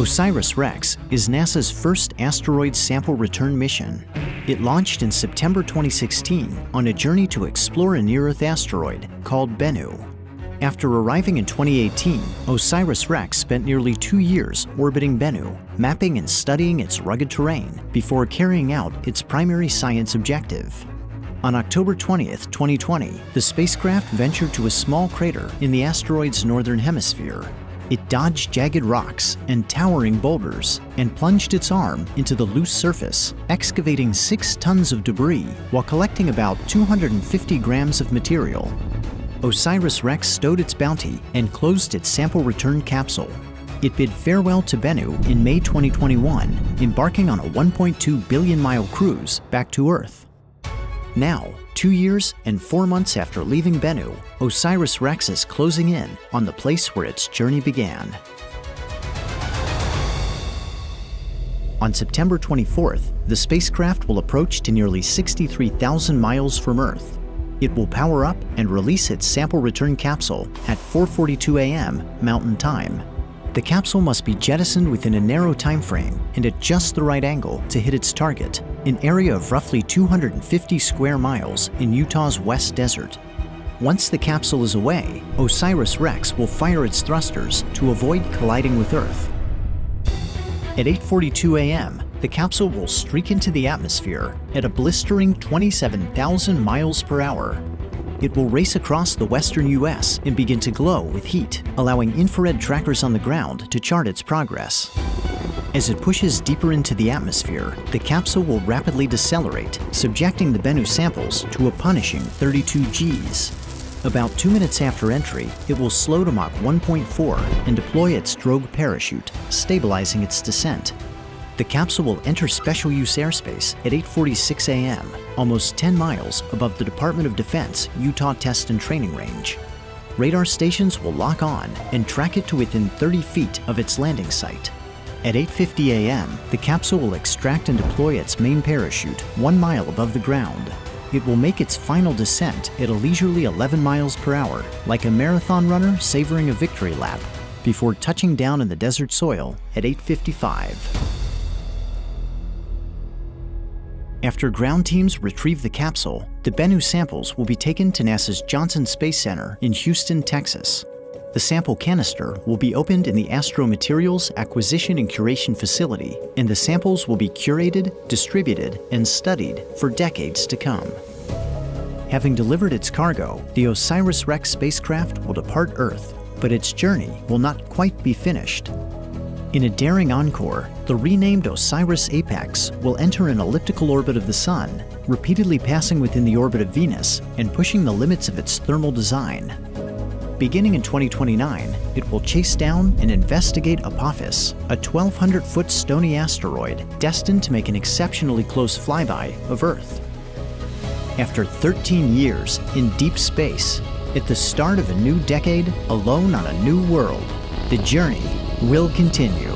OSIRIS-REx is NASA's first asteroid sample return mission. It launched in September 2016 on a journey to explore a near-Earth asteroid called Bennu. After arriving in 2018, OSIRIS-REx spent nearly 2 years orbiting Bennu, mapping and studying its rugged terrain before carrying out its primary science objective. On October 20th, 2020, the spacecraft ventured to a small crater in the asteroid's northern hemisphere. It dodged jagged rocks and towering boulders and plunged its arm into the loose surface, excavating 6 tons of debris while collecting about 250 grams of material. OSIRIS-REx stowed its bounty and closed its sample return capsule. It bid farewell to Bennu in May 2021, embarking on a 1.2 billion-mile cruise back to Earth. Now, 2 years and 4 months after leaving Bennu, OSIRIS-REx is closing in on the place where its journey began. On September 24th, the spacecraft will approach to nearly 63,000 miles from Earth. It will power up and release its sample return capsule at 4:42 a.m. Mountain Time. The capsule must be jettisoned within a narrow time frame and at just the right angle to hit its target, an area of roughly 250 square miles in Utah's West Desert. Once the capsule is away, OSIRIS-REx will fire its thrusters to avoid colliding with Earth. At 8:42 a.m., the capsule will streak into the atmosphere at a blistering 27,000 miles per hour. It will race across the western U.S. and begin to glow with heat, allowing infrared trackers on the ground to chart its progress. As it pushes deeper into the atmosphere, the capsule will rapidly decelerate, subjecting the Bennu samples to a punishing 32 Gs. About 2 minutes after entry, it will slow to Mach 1.4 and deploy its drogue parachute, stabilizing its descent. The capsule will enter special use airspace at 8:46 a.m., almost 10 miles above the Department of Defense Utah Test and Training Range. Radar stations will lock on and track it to within 30 feet of its landing site. At 8:50 a.m., the capsule will extract and deploy its main parachute 1 mile above the ground. It will make its final descent at a leisurely 11 miles per hour, like a marathon runner savoring a victory lap, before touching down in the desert soil at 8:55. After ground teams retrieve the capsule, the Bennu samples will be taken to NASA's Johnson Space Center in Houston, Texas. The sample canister will be opened in the Astromaterials Acquisition and Curation Facility, and the samples will be curated, distributed, and studied for decades to come. Having delivered its cargo, the OSIRIS-REx spacecraft will depart Earth, but its journey will not quite be finished. In a daring encore, the renamed OSIRIS-APEX will enter an elliptical orbit of the Sun, repeatedly passing within the orbit of Venus and pushing the limits of its thermal design. Beginning in 2029, it will chase down and investigate Apophis, a 1,200-foot stony asteroid destined to make an exceptionally close flyby of Earth. After 13 years in deep space, at the start of a new decade alone on a new world, the journey will continue.